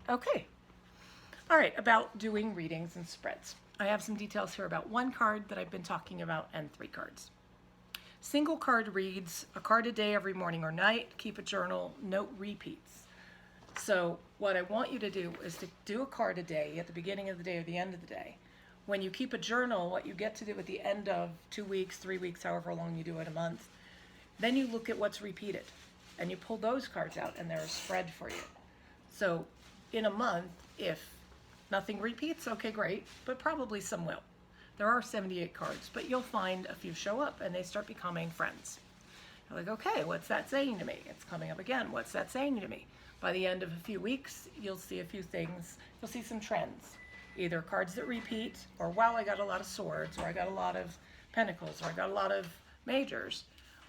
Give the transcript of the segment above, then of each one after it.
Okay. All right, about doing readings and spreads. I have some details here about one card that I've been talking about and 3 cards. Single card reads a card a day every morning or night. Keep a journal, note repeats. So what I want you to do is to do a card a day at the beginning of the day or the end of the day. When you keep a journal, what you get to do at the end of 2 weeks, 3 weeks, however long you do it, a month, then you look at what's repeated and you pull those cards out and they're a spread for you. So in a month, if nothing repeats, okay, great, but probably some will. There are 78 cards, but you'll find a few show up and they start becoming friends. You're like, okay, what's that saying to me? It's coming up again. What's that saying to me? By the end of a few weeks, you'll see a few things. You'll see some trends. Either cards that repeat, or wow, I got a lot of swords, or I got a lot of pentacles, or I got a lot of majors.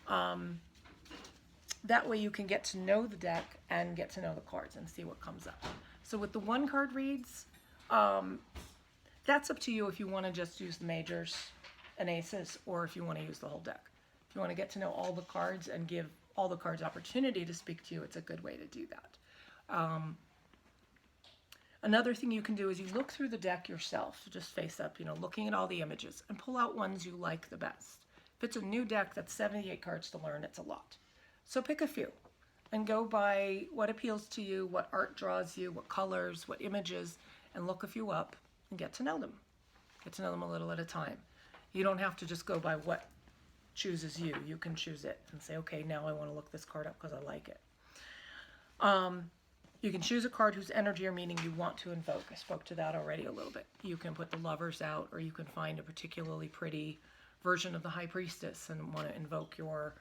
That way you can get to know the deck and get to know the cards and see what comes up. So with the one card reads, that's up to you if you want to just use the majors and aces or if you want to use the whole deck. If you want to get to know all the cards and give all the cards opportunity to speak to you, it's a good way to do that. Another thing you can do is you look through the deck yourself, just face up, looking at all the images and pull out ones you like the best. If it's a new deck that's 78 cards to learn, it's a lot. So pick a few and go by what appeals to you, what art draws you, what colors, what images, and look a few up and get to know them. Get to know them a little at a time. You don't have to just go by what chooses you. You can choose it and say, okay, now I want to look this card up because I like it. You can choose a card whose energy or meaning you want to invoke. I spoke to that already a little bit. You can put the Lovers out, or you can find a particularly pretty version of the High Priestess and want to invoke your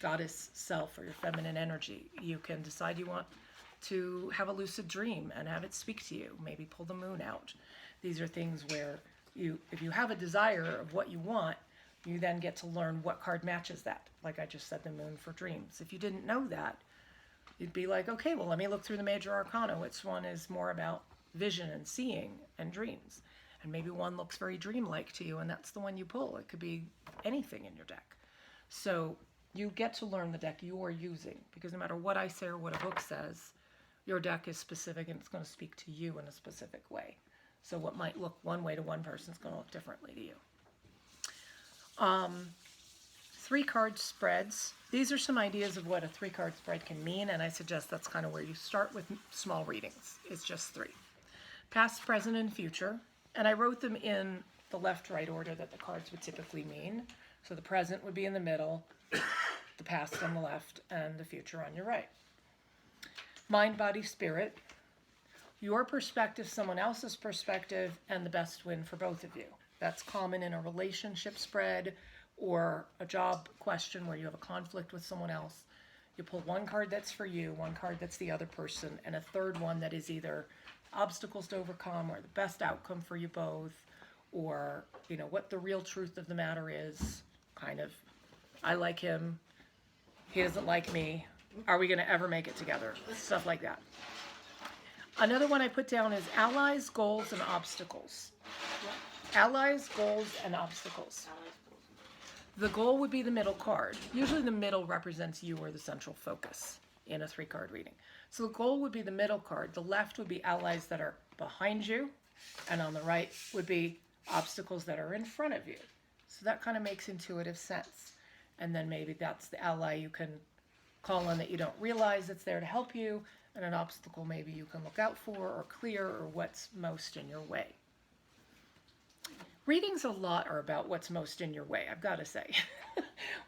goddess self or your feminine energy. You can decide you want to have a lucid dream and have it speak to you. Maybe pull the moon out. These are things where if you have a desire of what you want, you then get to learn what card matches that. Like I just said, the moon for dreams. If you didn't know that, you'd be like, okay, well, let me look through the major arcana. Which one is more about vision and seeing and dreams? And maybe one looks very dreamlike to you, and that's the one you pull. It could be anything in your deck. So you get to learn the deck you are using, because no matter what I say or what a book says, your deck is specific and it's going to speak to you in a specific way. So what might look one way to one person is going to look differently to you. 3 card spreads. These are some ideas of what a 3 card spread can mean, and I suggest that's kind of where you start with small readings. It's just 3. Past, present, and future. And I wrote them in the left-right order that the cards would typically mean. So the present would be in the middle, the past on the left, and the future on your right. Mind, body, spirit. Your perspective, someone else's perspective, and the best win for both of you. That's common in a relationship spread or a job question where you have a conflict with someone else. You pull one card that's for you, one card that's the other person, and a third one that is either obstacles to overcome or the best outcome for you both, or what the real truth of the matter is. Kind of, I like him, he doesn't like me, are we going to ever make it together? Stuff like that. Another one I put down is allies, goals, and obstacles. Allies, goals, and obstacles. The goal would be the middle card. Usually the middle represents you or the central focus in a 3-card reading. So the goal would be the middle card. The left would be allies that are behind you, and on the right would be obstacles that are in front of you. So that kind of makes intuitive sense. And then maybe that's the ally you can call on that you don't realize it's there to help you, and an obstacle maybe you can look out for or clear, or what's most in your way. Readings a lot are about what's most in your way, I've got to say.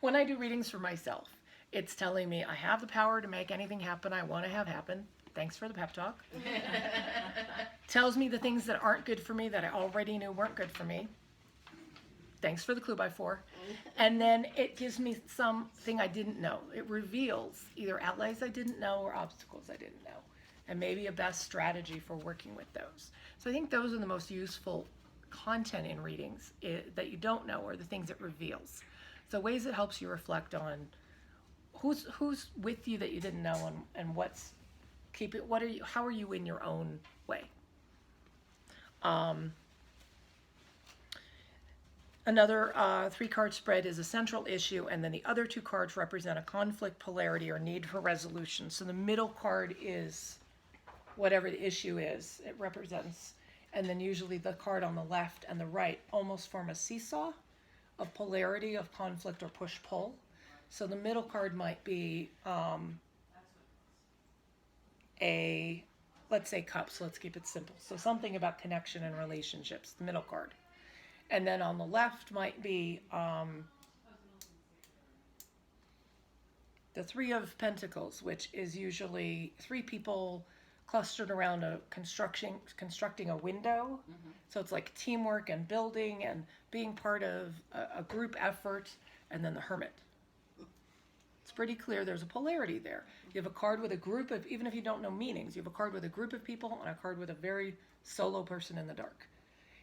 When I do readings for myself, it's telling me I have the power to make anything happen I want to have happen. Thanks for the pep talk. Tells me the things that aren't good for me that I already knew weren't good for me. Thanks for the clue by 4. And then it gives me something I didn't know. It reveals either allies I didn't know or obstacles I didn't know, and maybe a best strategy for working with those. So I think those are the most useful content in readings that you don't know, or the things it reveals. So ways it helps you reflect on who's with you that you didn't know, and how are you in your own way. Another 3-card spread is a central issue, and then the other 2 cards represent a conflict, polarity, or need for resolution. So the middle card is whatever the issue is, it represents. And then usually the card on the left and the right almost form a seesaw of polarity, of conflict or push-pull. So the middle card might be let's say cups, let's keep it simple. So something about connection and relationships, the middle card. And then on the left might be the Three of Pentacles, which is usually three people clustered around constructing a window. Mm-hmm. So it's like teamwork and building and being part of a group effort. And then the Hermit. It's pretty clear there's a polarity there. You have a card with a group of, even if you don't know meanings, you have a card with a group of people and a card with a very solo person in the dark.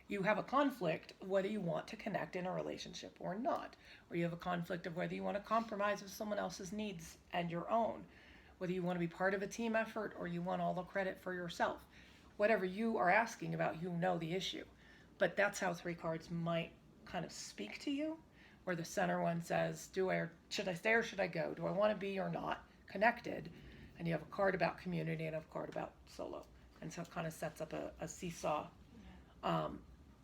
You have a conflict of whether you want to connect in a relationship or not. Or you have a conflict of whether you want to compromise with someone else's needs and your own. Whether you want to be part of a team effort or you want all the credit for yourself. Whatever you are asking about, you know the issue. But that's how three cards might kind of speak to you. Where the center one says, should I stay or should I go? Do I want to be or not connected? And you have a card about community and a card about solo. And so it kind of sets up a seesaw.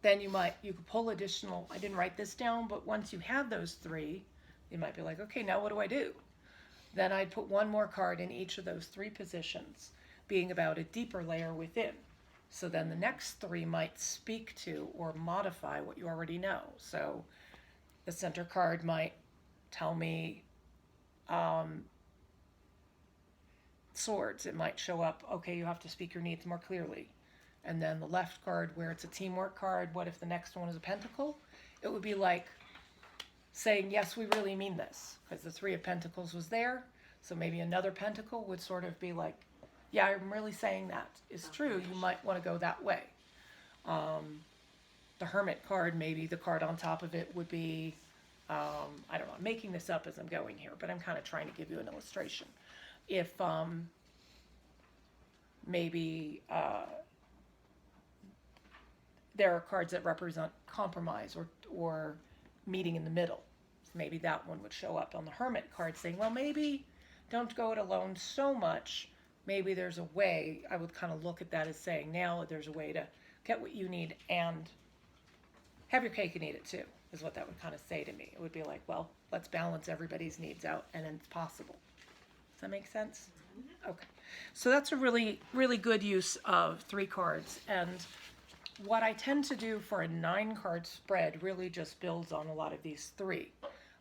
Then you could pull additional, I didn't write this down, but once you have those three, you might be like, okay, now what do I do? Then I'd put one more card in each of those three positions, being about a deeper layer within. So then the next three might speak to or modify what you already know. So the center card might tell me swords. It might show up, okay, you have to speak your needs more clearly. And then the left card, where it's a teamwork card, what if the next one is a pentacle? It would be like saying, yes, we really mean this, because the Three of Pentacles was there. So maybe another pentacle would sort of be like, yeah, I'm really saying that is true. You might want to go that way. The Hermit card, maybe the card on top of it would be, I don't know, I'm making this up as I'm going here, but I'm kind of trying to give you an illustration. If maybe there are cards that represent compromise or meeting in the middle. So maybe that one would show up on the Hermit card saying, well, maybe don't go it alone so much. Maybe there's a way. I would kind of look at that as saying, now there's a way to get what you need and have your cake and eat it too, is what that would kind of say to me. It would be like, well, let's balance everybody's needs out and it's possible. Does that make sense? Okay. So that's a really, really good use of three cards. And what I tend to do for a 9-card spread really just builds on a lot of these three.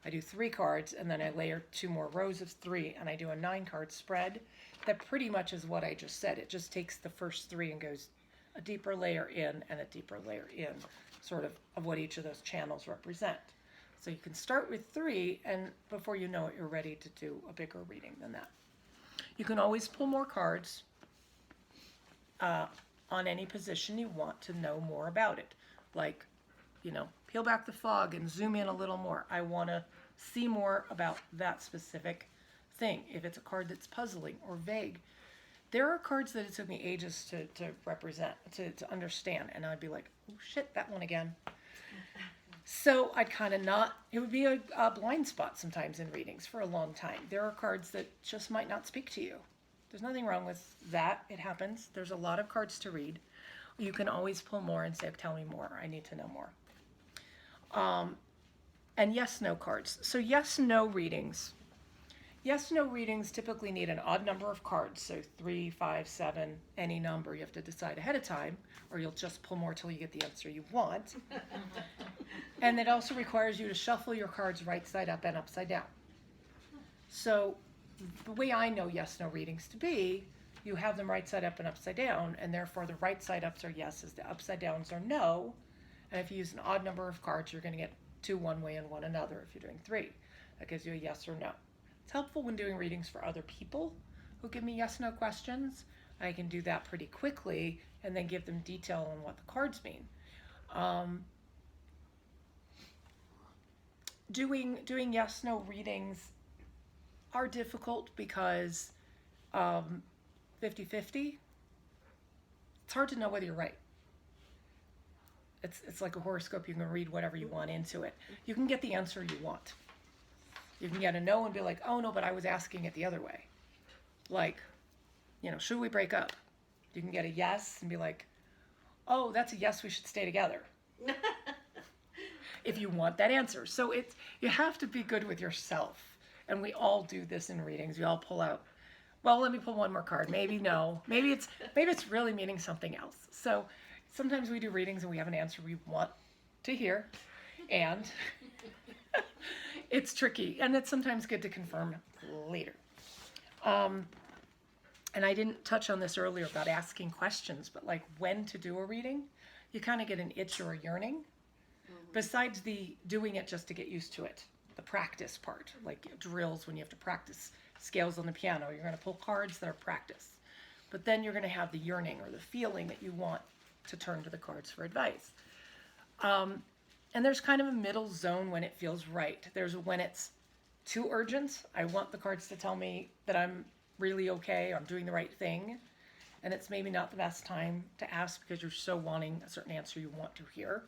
I do 3 cards and then I layer 2 more rows of 3 and I do a 9-card spread. That pretty much is what I just said. It just takes the first 3 and goes a deeper layer in and a deeper layer in, sort of what each of those channels represent. So you can start with 3 and before you know it, you're ready to do a bigger reading than that. You can always pull more cards on any position you want to know more about it. Like, peel back the fog and zoom in a little more. I want to see more about that specific thing. If it's a card that's puzzling or vague, there are cards that it took me ages to represent, to understand. And I'd be like, oh shit, that one again. So I'd kind of it would be a blind spot sometimes in readings for a long time. There are cards that just might not speak to you. There's nothing wrong with that. It happens. There's a lot of cards to read. You can always pull more and say, tell me more. I need to know more. And yes-no cards. So yes-no readings. Yes-no readings typically need an odd number of cards. So 3, 5, 7, any number. You have to decide ahead of time, or you'll just pull more till you get the answer you want. And it also requires you to shuffle your cards right side up and upside down. So the way I know yes-no readings to be, you have them right side up and upside down, and therefore the right side ups are yeses, the upside downs are no. And if you use an odd number of cards, you're going to get 2 one way and 1 another if you're doing 3. That gives you a yes or no. It's helpful when doing readings for other people who give me yes-no questions. I can do that pretty quickly and then give them detail on what the cards mean. Doing yes-no readings are difficult because 50-50, it's hard to know whether you're right. It's like a horoscope. You can read whatever you want into it. You can get the answer you want. You can get a no and be like, oh no, but I was asking it the other way. Like, should we break up? You can get a yes and be like, oh, that's a yes, we should stay together. If you want that answer. So you have to be good with yourself. And we all do this in readings. We all pull out, well, let me pull one more card. Maybe no. Maybe it's really meaning something else. So sometimes we do readings and we have an answer we want to hear. And it's tricky. And it's sometimes good to confirm later. And I didn't touch on this earlier about asking questions, but like when to do a reading, you kind of get an itch or a yearning. Besides the doing it just to get used to it, the practice part, like drills when you have to practice scales on the piano, you're going to pull cards that are practice. But then you're going to have the yearning or the feeling that you want to turn to the cards for advice. And there's kind of a middle zone when it feels right. There's when it's too urgent. I want the cards to tell me that I'm really okay, I'm doing the right thing. And it's maybe not the best time to ask because you're so wanting a certain answer you want to hear.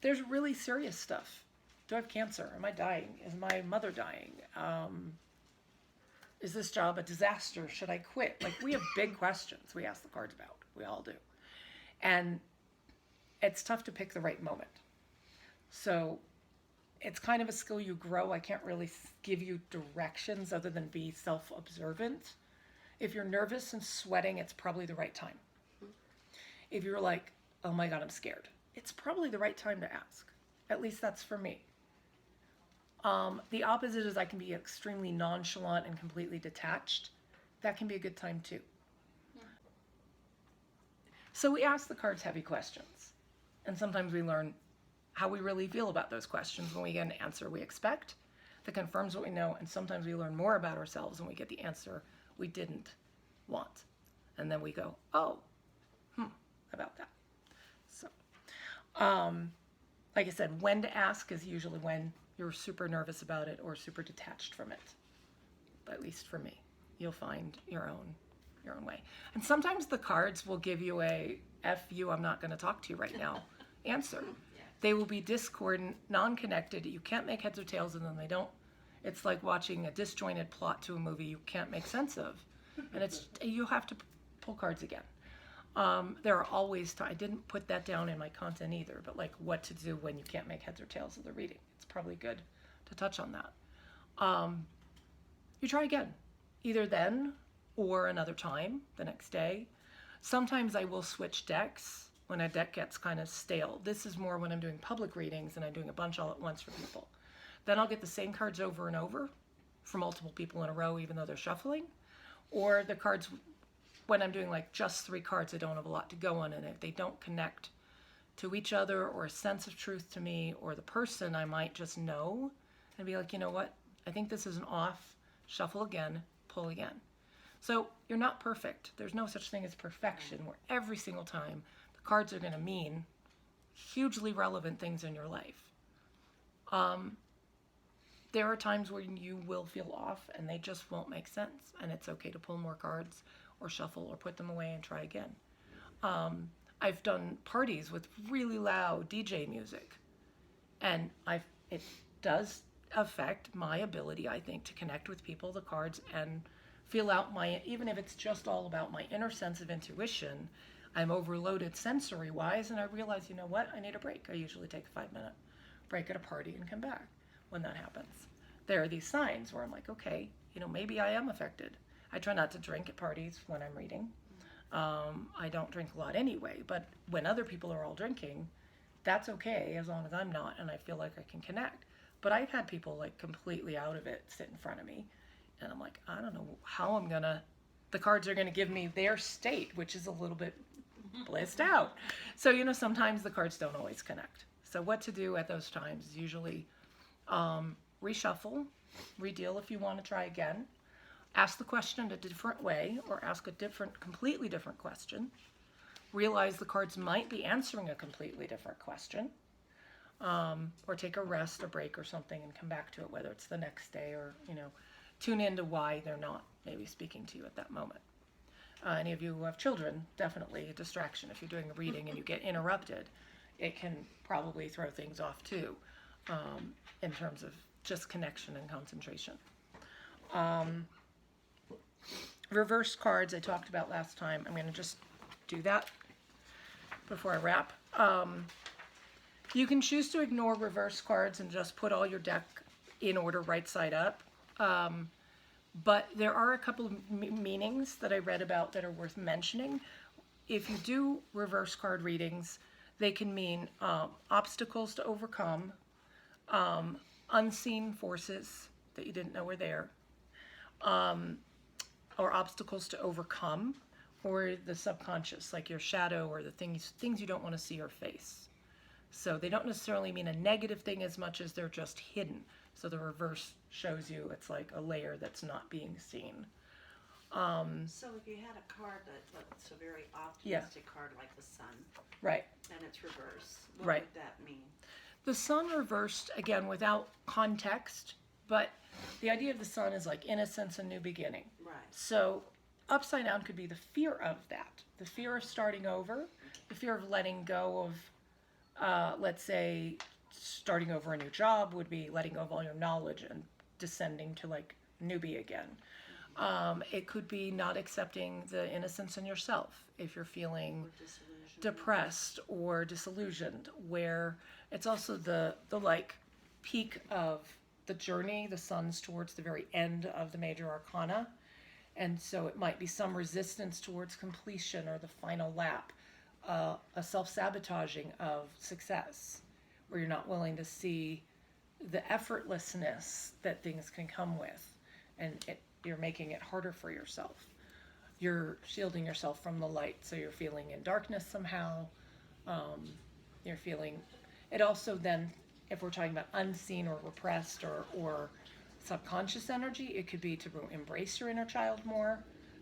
There's really serious stuff. Do I have cancer? Am I dying? Is my mother dying? Is this job a disaster? Should I quit? Like, we have big questions we ask the cards about. We all do. And it's tough to pick the right moment. So it's kind of a skill you grow. I can't really give you directions other than be self-observant. If you're nervous and sweating, it's probably the right time. If you're like, oh my God, I'm scared, it's probably the right time to ask. At least that's for me. The opposite is I can be extremely nonchalant and completely detached. That can be a good time too. Yeah. So we ask the cards heavy questions. And sometimes we learn how we really feel about those questions when we get an answer we expect that confirms what we know. And sometimes we learn more about ourselves when we get the answer we didn't want. And then we go, oh, about that. So, like I said, when to ask is usually when you're super nervous about it or super detached from it. But at least for me, you'll find your own way. And sometimes the cards will give you a F you, I'm not going to talk to you right now answer. Yeah. They will be discordant, non-connected. You can't make heads or tails of them. They don't. It's like watching a disjointed plot to a movie you can't make sense of. And you have to pull cards again. There are always I didn't put that down in my content either, but like what to do when you can't make heads or tails of the reading. It's probably good to touch on that. You try again, either then or another time the next day. Sometimes I will switch decks when a deck gets kind of stale. This is more when I'm doing public readings and I'm doing a bunch all at once for people. Then I'll get the same cards over and over for multiple people in a row, even though they're shuffling. Or the cards, when I'm doing like just 3 cards, I don't have a lot to go on, and if they don't connect to each other or a sense of truth to me or the person, I might just know and be like, you know what, I think this is an off, shuffle again, pull again. So you're not perfect. There's no such thing as perfection, where every single time the cards are going to mean hugely relevant things in your life. There are times when you will feel off and they just won't make sense, and it's okay to pull more cards or shuffle or put them away and try again. I've done parties with really loud DJ music, and it does affect my ability, I think, to connect with people, the cards, and feel out even if it's just all about my inner sense of intuition. I'm overloaded sensory-wise, and I realize, you know what, I need a break. I usually take a 5-minute break at a party and come back when that happens. There are these signs where I'm like, okay, maybe I am affected. I try not to drink at parties when I'm reading. I don't drink a lot anyway, but when other people are all drinking, that's okay as long as I'm not, and I feel like I can connect. But I've had people like completely out of it sit in front of me, and I'm like, I don't know how the cards are gonna give me their state, which is a little bit blissed out. So, sometimes the cards don't always connect. So what to do at those times is usually reshuffle, redeal if you want to try again. Ask the question in a different way, or ask a completely different question. Realize the cards might be answering a completely different question. Or take a rest, a break or something, and come back to it, whether it's the next day or, tune into why they're not maybe speaking to you at that moment. Any of you who have children, definitely a distraction. If you're doing a reading and you get interrupted, it can probably throw things off too, in terms of just connection and concentration. Reverse cards I talked about last time. I'm going to just do that before I wrap. You can choose to ignore reverse cards and just put all your deck in order right side up. But there are a couple of meanings that I read about that are worth mentioning. If you do reverse card readings, they can mean obstacles to overcome, unseen forces that you didn't know were there, or obstacles to overcome, or the subconscious, like your shadow or the things you don't want to see or face. So they don't necessarily mean a negative thing as much as they're just hidden. So the reverse shows you it's like a layer that's not being seen. So if you had a card that's a very optimistic card like the sun, right, and it's reversed, what right, would that mean? The sun reversed, again, without context, but the idea of the sun is like innocence and new beginning. Right. So upside down could be the fear of that, the fear of starting over, the fear of letting go of, let's say, starting over a new job would be letting go of all your knowledge and descending to like newbie again. It could be not accepting the innocence in yourself if you're feeling depressed or disillusioned, where it's also the like peak of the journey. The sun's towards the very end of the major arcana, and so it might be some resistance towards completion or the final lap, a self-sabotaging of success, where you're not willing to see the effortlessness that things can come with, and you're making it harder for yourself. You're shielding yourself from the light, so you're feeling in darkness somehow. You're feeling it also then, if we're talking about unseen or repressed or subconscious energy, it could be to embrace your inner child more,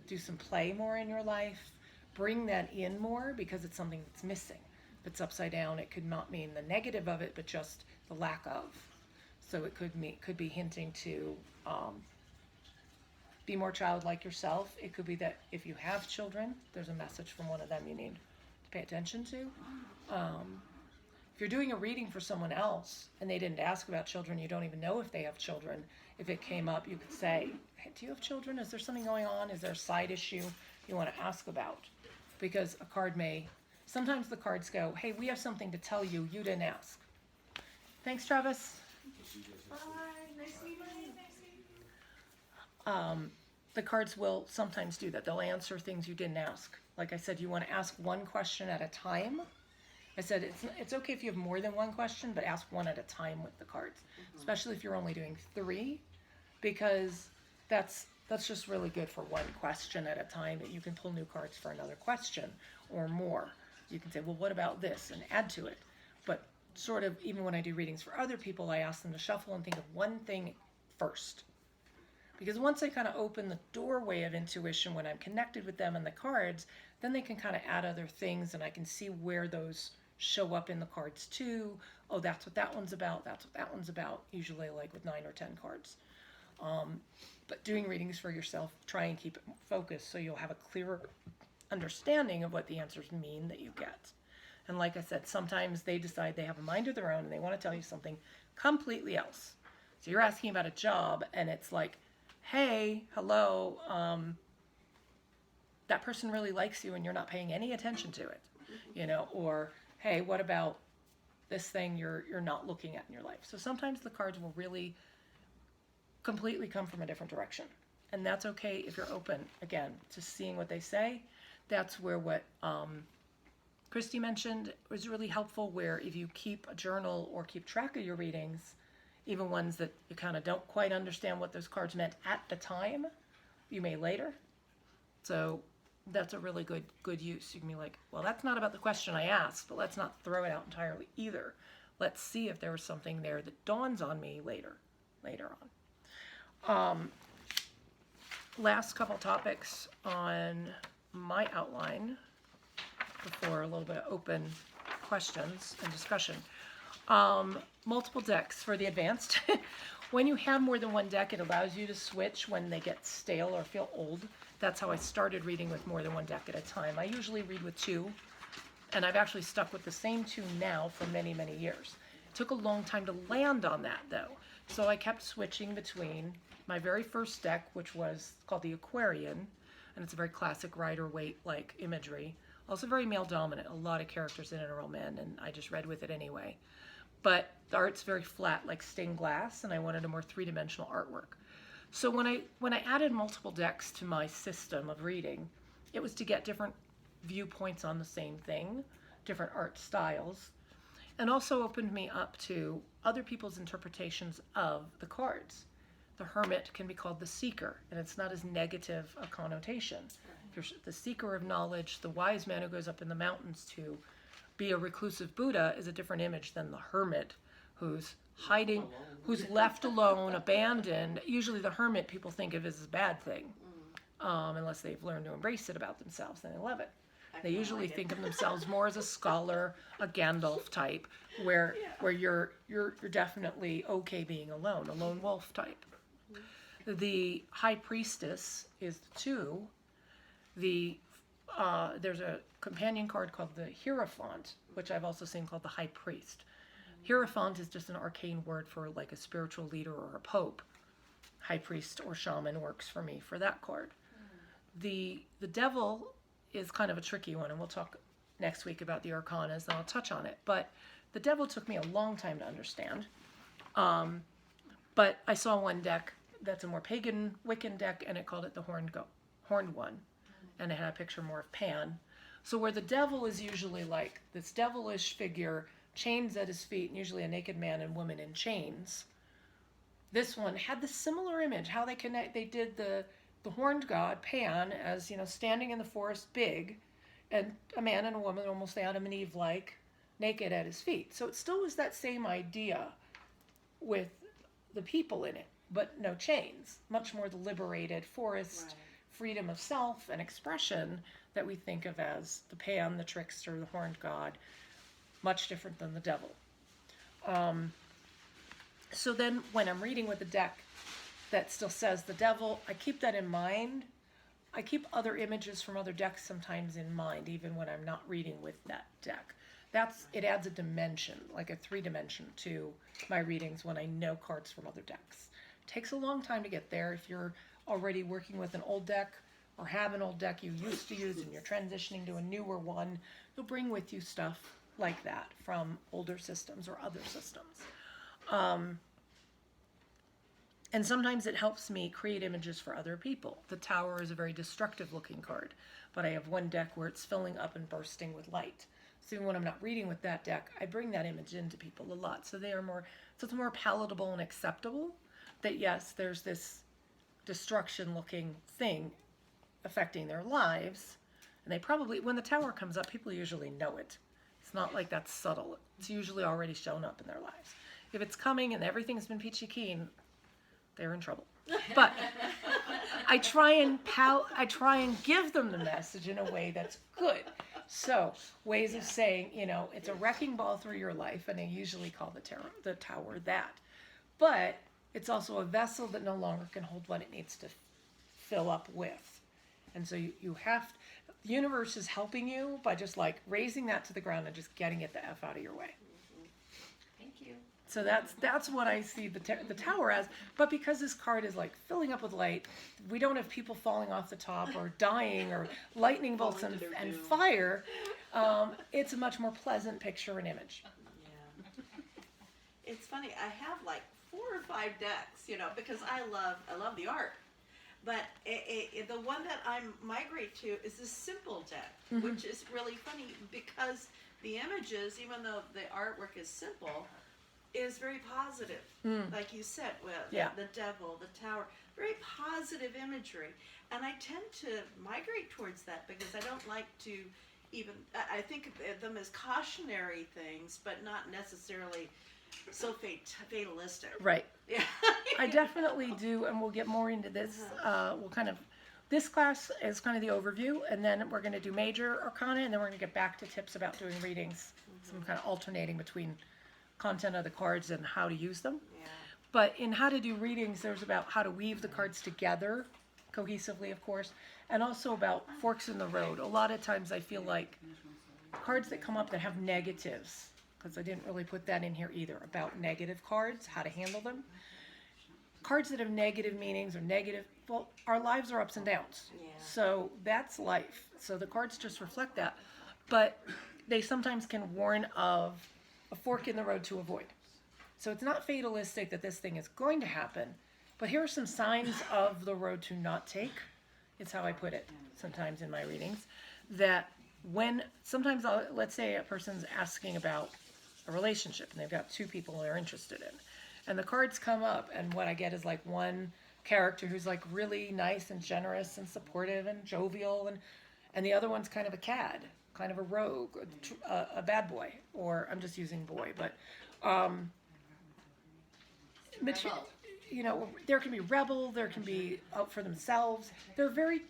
do some play more in your life, bring that in more because it's something that's missing. If it's upside down, it could not mean the negative of it, but just the lack of. So it could be hinting to be more childlike yourself. It could be that if you have children, there's a message from one of them you need to pay attention to. If you're doing a reading for someone else and they didn't ask about children, you don't even know if they have children. If it came up, you could say, hey, do you have children? Is there something going on? Is there a side issue you want to ask about? Because a card sometimes the cards go, hey, we have something to tell you, you didn't ask. Thanks, Travis. Bye. Nice meeting you. The cards will sometimes do that. They'll answer things you didn't ask. Like I said, you want to ask one question at a time. I said it's okay if you have more than one question, but ask one at a time with the cards, especially if you're only doing 3, because that's just really good for one question at a time. That you can pull new cards for another question or more. You can say, well, what about this, and add to it. But sort of, even when I do readings for other people, I ask them to shuffle and think of one thing first. Because once I kind of open the doorway of intuition, when I'm connected with them and the cards, then they can kind of add other things, and I can see where those show up in the cards too. Oh, that's what that one's about. That's what that one's about. Usually like with 9 or 10 cards. But doing readings for yourself, try and keep it focused so you'll have a clearer understanding of what the answers mean that you get. And like I said, sometimes they decide they have a mind of their own and they want to tell you something completely else. So you're asking about a job and it's like, hey, hello, that person really likes you and you're not paying any attention to it, or hey, what about this thing you're not looking at in your life? So sometimes the cards will really completely come from a different direction, and that's okay if you're open, again, to seeing what they say. That's where what Christy mentioned was really helpful, where if you keep a journal or keep track of your readings, even ones that you kind of don't quite understand what those cards meant at the time, you may later. So that's a really good use. You can be like, well, that's not about the question I asked, but let's not throw it out entirely either. Let's see if there was something there that dawns on me later on. Last couple topics on my outline before a little bit of open questions and discussion. Multiple decks for the advanced. When you have more than one deck, it allows you to switch when they get stale or feel old. That's how I started reading with more than one deck at a time. I usually read with 2, and I've actually stuck with the same 2 now for many, many years. It took a long time to land on that, though. So I kept switching between my very first deck, which was called the Aquarian, and it's a very classic Rider-Waite like imagery. Also very male dominant. A lot of characters in it are all men, and I just read with it anyway. But the art's very flat, like stained glass, and I wanted a more three-dimensional artwork. So when I added multiple decks to my system of reading, it was to get different viewpoints on the same thing, different art styles, and also opened me up to other people's interpretations of the cards. The hermit can be called the seeker, and it's not as negative a connotation. If you're the seeker of knowledge, the wise man who goes up in the mountains to be a reclusive Buddha is a different image than the hermit who's hiding, who's left alone, abandoned. Usually the hermit people think of as a bad thing, unless they've learned to embrace it about themselves, and they love it. They usually think of themselves more as a scholar, a Gandalf type, where you're definitely okay being alone, a lone wolf type. The high priestess is the two. There's a companion card called the Hierophant, which I've also seen called the High Priest. Hierophant is just an arcane word for like a spiritual leader or a pope. High priest or shaman works for me for that card. The devil is kind of a tricky one, and we'll talk next week about the arcanas, and I'll touch on it. But the devil took me a long time to understand. But I saw one deck that's a more pagan Wiccan deck, and it called it the Horned One, and it had a picture more of Pan. So where the devil is usually like this devilish figure, chains at his feet, and usually a naked man and woman in chains. This one had the similar image, how they did the horned god, Pan, as, standing in the forest big, and a man and a woman, almost Adam and Eve-like, naked at his feet. So it still was that same idea with the people in it, but no chains. Much more the liberated forest, freedom of self and expression that we think of as the Pan, the trickster, the horned god, much different than the devil. So then when I'm reading with a deck that still says the devil, I keep that in mind. I keep other images from other decks sometimes in mind, even when I'm not reading with that deck. It adds a dimension, like a 3-dimension to my readings when I know cards from other decks. It takes a long time to get there. If you're already working with an old deck or have an old deck you used to use and you're transitioning to a newer one, you'll bring with you stuff like that from older systems or other systems. And sometimes it helps me create images for other people. The Tower is a very destructive looking card, but I have one deck where it's filling up and bursting with light. So even when I'm not reading with that deck, I bring that image into people a lot. So it's more palatable and acceptable that yes, there's this destruction looking thing affecting their lives. And they probably, when the Tower comes up, people usually know it. It's not like that's subtle. It's usually already shown up in their lives. If it's coming and everything's been peachy keen, they're in trouble. But I try and give them the message in a way that's good. So ways of saying, it's a wrecking ball through your life, and I usually call the tower that. But it's also a vessel that no longer can hold what it needs to fill up with. And so the universe is helping you by just like raising that to the ground and just getting it the F out of your way. Thank you. So that's what I see the tower as. But because this card is like filling up with light, we don't have people falling off the top or dying or lightning bolts and fire. It's a much more pleasant picture and image. Yeah. It's funny. I have like 4 or 5 decks, because I love the art. But the one that I migrate to is this simple deck, which is really funny because the images, even though the artwork is simple, is very positive. Like you said, with the devil, the tower, very positive imagery. And I tend to migrate towards that because I don't like to I think of them as cautionary things, but not necessarily so fatalistic. Right. Yeah. I definitely do, and we'll get more into this. This class is kind of the overview, and then we're going to do major arcana, and then we're going to get back to tips about doing readings. Some kind of alternating between content of the cards and how to use them. Yeah. But in how to do readings, there's about how to weave the cards together, cohesively, of course, and also about forks in the road. A lot of times I feel like cards that come up that have negatives, because I didn't really put that in here either, about negative cards, how to handle them. cards that have negative meanings or negative, well, our lives are ups and downs. Yeah. So that's life. So the cards just reflect that. But they sometimes can warn of a fork in the road to avoid. So it's not fatalistic that this thing is going to happen, but here are some signs of the road to not take. It's how I put it sometimes in my readings. That when sometimes let's say a person's asking about a relationship and they've got two people they're interested in, and the cards come up, and what I get is like one character who's like really nice and generous and supportive and jovial, and the other one's kind of a cad, kind of a rogue, a bad boy, or I'm just using boy, but you know, there can be rebel, there can be out for themselves. They're very,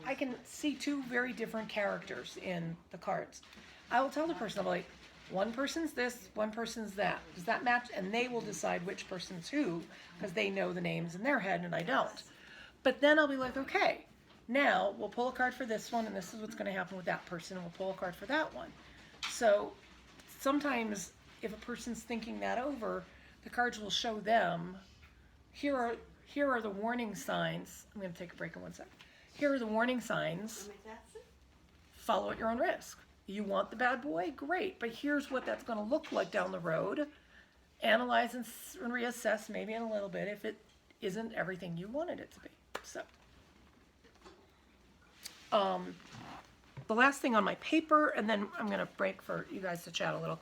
I can see two very different characters in the cards. I will tell the person, I'm like, one person's this, one person's that. Does that match? And they will decide which person's who, because they know the names in their head and I don't. But then I'll be like, okay, now we'll pull a card for this one, and this is what's going to happen with that person, and we'll pull a card for that one. So sometimes if a person's thinking that over, the cards will show them, here are the warning signs. I'm going to take a break in 1 second. Here are the warning signs. Follow at your own risk. You want the bad boy? Great. But here's what that's going to look like down the road. Analyze and reassess maybe in a little bit if it isn't everything you wanted it to be. So, the last thing on my paper, and then I'm going to break for you guys to chat a little.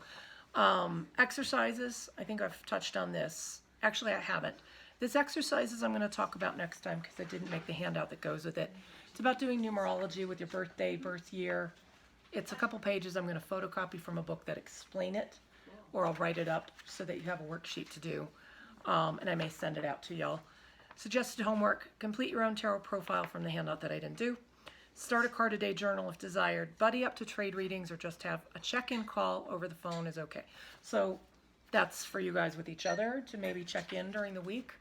Exercises. I think I've touched on this. Actually, I haven't. This exercises I'm going to talk about next time because I didn't make the handout that goes with it. It's about doing numerology with your birthday, birth year. It's a couple pages I'm going to photocopy from a book that explain it, or I'll write it up so that you have a worksheet to do, and I may send it out to y'all. Suggested homework: complete your own tarot profile from the handout that I didn't do. Start a card a day journal if desired. Buddy up to trade readings, or just have a check-in call over the phone is okay. So that's for you guys with each other to maybe check in during the week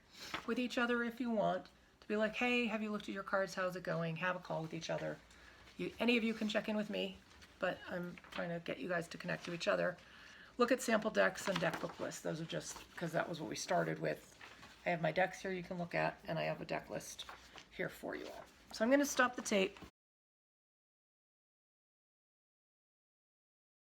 with each other if you want. To be like, hey, have you looked at your cards? How's it going? Have a call with each other. Any of you can check in with me, but I'm trying to get you guys to connect to each other. Look at sample decks and deck book lists. Those are just because that was what we started with. I have my decks here you can look at, and I have a deck list here for you all. So I'm going to stop the tape.